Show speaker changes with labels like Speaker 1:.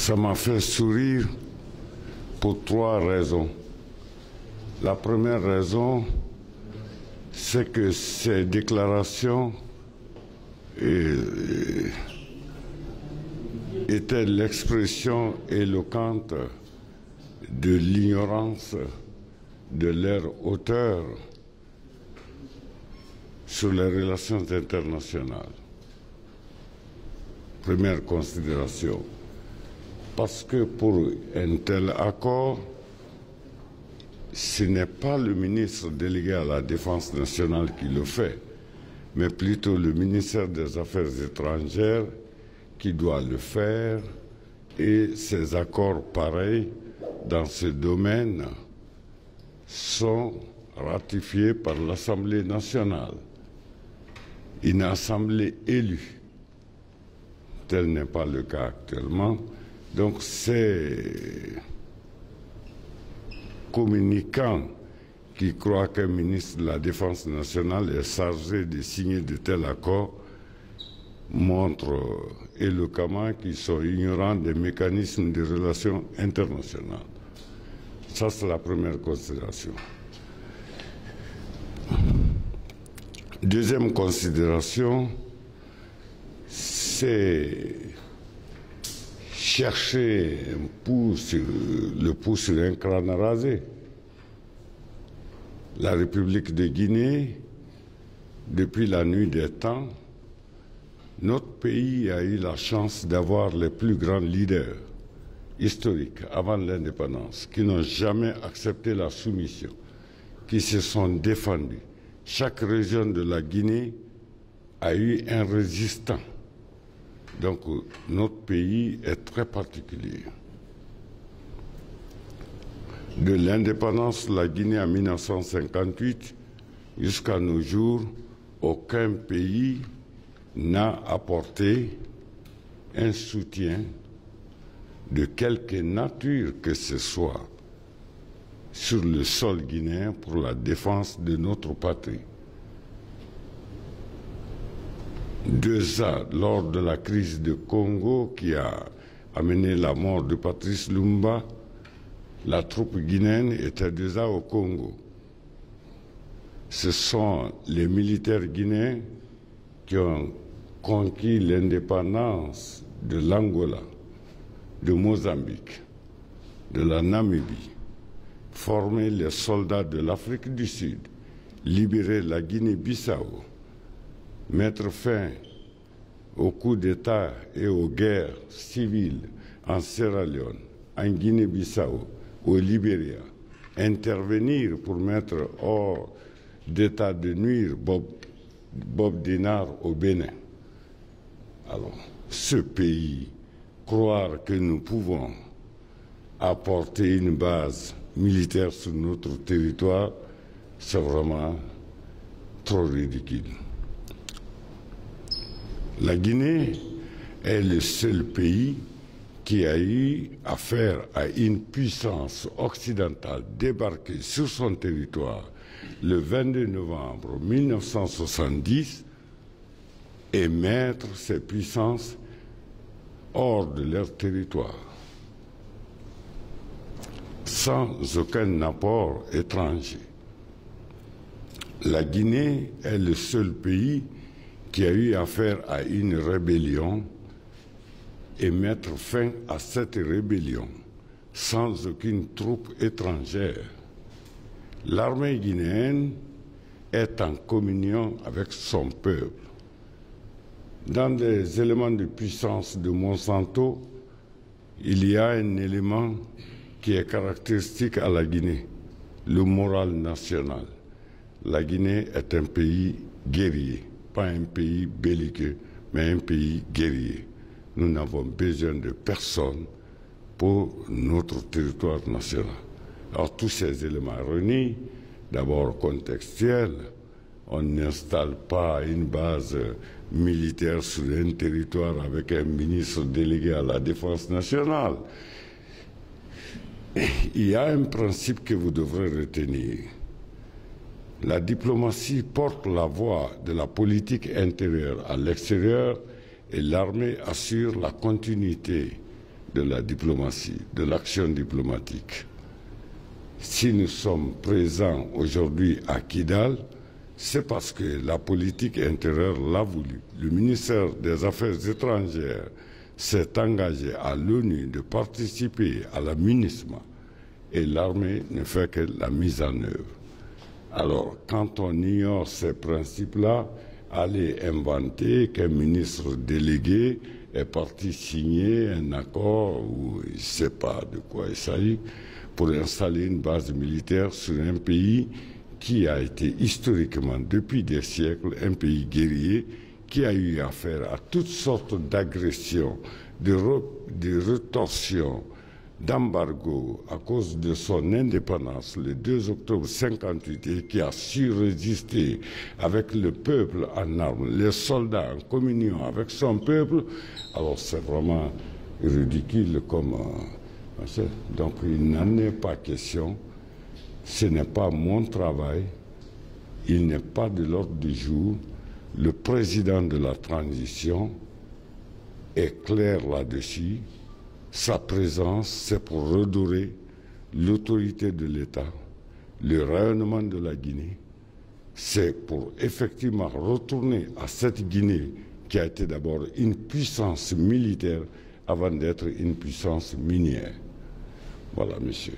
Speaker 1: Ça m'a fait sourire pour trois raisons. La première raison, c'est que ces déclarations étaient l'expression éloquente de l'ignorance de leur auteur sur les relations internationales. Première considération. Parce que pour un tel accord, ce n'est pas le ministre délégué à la Défense nationale qui le fait, mais plutôt le ministère des Affaires étrangères qui doit le faire, et ces accords pareils dans ce domaine sont ratifiés par l'Assemblée nationale, une assemblée élue. Tel n'est pas le cas actuellement. Donc ces communicants qui croient qu'un ministre de la Défense nationale est chargé de signer de tels accords montrent éloquemment qu'ils sont ignorants des mécanismes de relations internationales. Ça, c'est la première considération. Deuxième considération, c'est chercher le pouce sur un crâne rasé. La République de Guinée, depuis la nuit des temps, notre pays a eu la chance d'avoir les plus grands leaders historiques avant l'indépendance, qui n'ont jamais accepté la soumission, qui se sont défendus. Chaque région de la Guinée a eu un résistant. Donc notre pays est très particulier. De l'indépendance de la Guinée en 1958 jusqu'à nos jours, aucun pays n'a apporté un soutien de quelque nature que ce soit sur le sol guinéen pour la défense de notre patrie. Lors de la crise de Congo qui a amené la mort de Patrice Lumumba, la troupe guinéenne était déjà au Congo. Ce sont les militaires guinéens qui ont conquis l'indépendance de l'Angola, de Mozambique, de la Namibie, formé les soldats de l'Afrique du Sud, libéré la Guinée-Bissau, mettre fin aux coups d'État et aux guerres civiles en Sierra Leone, en Guinée-Bissau, au Libéria, intervenir pour mettre hors d'état de nuire Bob Denard au Bénin. Alors, ce pays, croire que nous pouvons apporter une base militaire sur notre territoire, c'est vraiment trop ridicule. La Guinée est le seul pays qui a eu affaire à une puissance occidentale débarquée sur son territoire le 22 novembre 1970 et mettre ces puissances hors de leur territoire, sans aucun apport étranger. La Guinée est le seul pays qui a eu affaire à une rébellion et mettre fin à cette rébellion sans aucune troupe étrangère. L'armée guinéenne est en communion avec son peuple. Dans les éléments de puissance de Monsanto, il y a un élément qui est caractéristique à la Guinée, le moral national. La Guinée est un pays guerrier, pas un pays belliqueux, mais un pays guerrier. Nous n'avons besoin de personne pour notre territoire national. Alors tous ces éléments réunis, d'abord contextuels, on n'installe pas une base militaire sur un territoire avec un ministre délégué à la Défense nationale. Il y a un principe que vous devrez retenir. La diplomatie porte la voix de la politique intérieure à l'extérieur et l'armée assure la continuité de la diplomatie, de l'action diplomatique. Si nous sommes présents aujourd'hui à Kidal, c'est parce que la politique intérieure l'a voulu. Le ministère des Affaires étrangères s'est engagé à l'ONU de participer à la MINUSMA et l'armée ne fait que la mise en œuvre. Alors, quand on ignore ces principes-là, aller inventer qu'un ministre délégué est parti signer un accord où il ne sait pas de quoi il s'agit pour installer une base militaire sur un pays qui a été historiquement, depuis des siècles, un pays guerrier qui a eu affaire à toutes sortes d'agressions, de retorsions, d'embargo à cause de son indépendance le 2 octobre 1958 et qui a su résister avec le peuple en armes, les soldats en communion avec son peuple, alors c'est vraiment ridicule comme... donc il n'en est pas question, ce n'est pas mon travail, il n'est pas de l'ordre du jour. Le président de la transition est clair là-dessus. Sa présence, c'est pour redorer l'autorité de l'État, le rayonnement de la Guinée. C'est pour effectivement retourner à cette Guinée qui a été d'abord une puissance militaire avant d'être une puissance minière. Voilà, monsieur.